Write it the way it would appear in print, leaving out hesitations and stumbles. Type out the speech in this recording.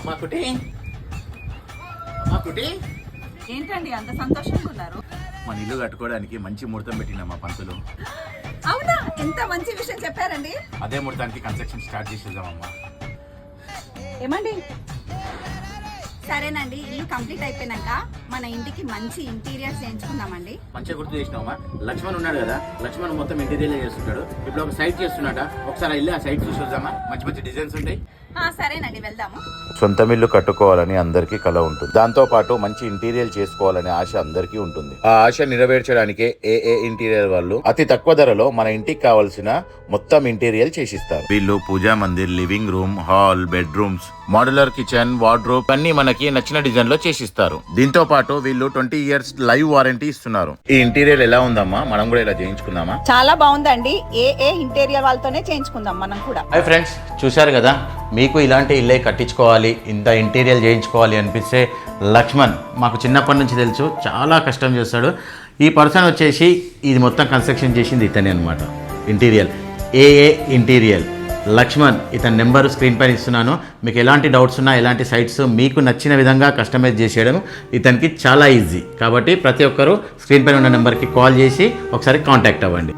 అమ్మా కుటి, అమ్మా కుటి. ఏంటండి అంత సంతోషంగా ఉన్నారు? మన ఇల్లు కట్టుకోవడానికి మంచి ముహూర్తం పెట్టినా మా పంతులు. అవునా, ఎంత మంచి విషయం చెప్పారండి. అదే ముహూర్తానికి కన్స్ట్రక్షన్ స్టార్ట్ చేసేద్దామమ్మా. ఏమండి, సరేనండి, ఇల్లు కంప్లీట్ అయిపోయినాక మన ఇంటికి మంచి ఇంటీరియర్ చేయించుకుందామండి. మంచిగా గుర్తు చేసినావమ్మా. లక్ష్మణ్ ఉన్నాడు కదా, లక్ష్మణ్ మొత్తం ఇంటీరియర్ చేస్తుంటాడు. ఇప్పుడు ఒక సైట్ చేస్తున్నాట, ఒకసారి వెళ్ళి ఆ సైట్ చూసి వద్దామా? మంచి మంచి డిజైన్స్ ఉంటాయి. సరేనండి, వెళ్దాము. సొంత ఇల్లు కట్టుకోవాలని అందరికీ కల ఉంటుంది. దాంతో పాటు మంచి ఇంటీరియర్ చేసుకోవాలనే ఆశ అందరికీ ఉంటుంది. ఆ ఆశ నెరవేర్చడానికే ఏ ఇంటీరియర్ వాళ్ళు అతి తక్కువ ధరలో మన ఇంటికి కావాల్సిన మొత్తం ఇంటీరియర్ చేసిస్తారు. వీళ్ళు puja mandir, living room, hall, bedrooms, modular kitchen, wardrobe అన్ని మనకి నచ్చిన డిజైన్ లో చేసిస్తారు. దీంతో పాటు వీళ్ళు 20 years లైవ్ వారంటీ ఇస్తున్నారు. ఈ ఇంటీరియర్ ఎలా ఉందమ్మా? మనం కూడా ఇలా చేయించుకుందామా? చాలా బాగుందండి. ఏ ఇంటీరియర్ వాళ్ళతోనే చేయించుకుందాం మనం కూడా. హాయ్ ఫ్రెండ్స్, చూశారు కదా, మీకు ఇలాంటి ఇల్లే కట్టించుకోవాలి, ఇంత ఇంటీరియర్ చేయించుకోవాలి అనిపిస్తే లక్ష్మణ్ మాకు చిన్నప్పటి నుంచి తెలుసు, చాలా కష్టం చేస్తాడు. ఈ పర్సన్ వచ్చేసి ఇది మొత్తం కన్స్ట్రక్షన్ చేసింది ఇతనే అనమాట. ఇంటీరియర్ ఏ ఇంటీరియర్ లక్ష్మణ్, ఇతని నెంబర్ స్క్రీన్ పైన ఇస్తున్నాను. మీకు ఎలాంటి డౌట్స్ ఉన్నా, ఎలాంటి సైట్స్ మీకు నచ్చిన విధంగా కస్టమైజ్ చేసేయడం ఇతనికి చాలా ఈజీ. కాబట్టి ప్రతి ఒక్కరూ స్క్రీన్ పైన ఉన్న నెంబర్కి కాల్ చేసి ఒకసారి కాంటాక్ట్ అవ్వండి.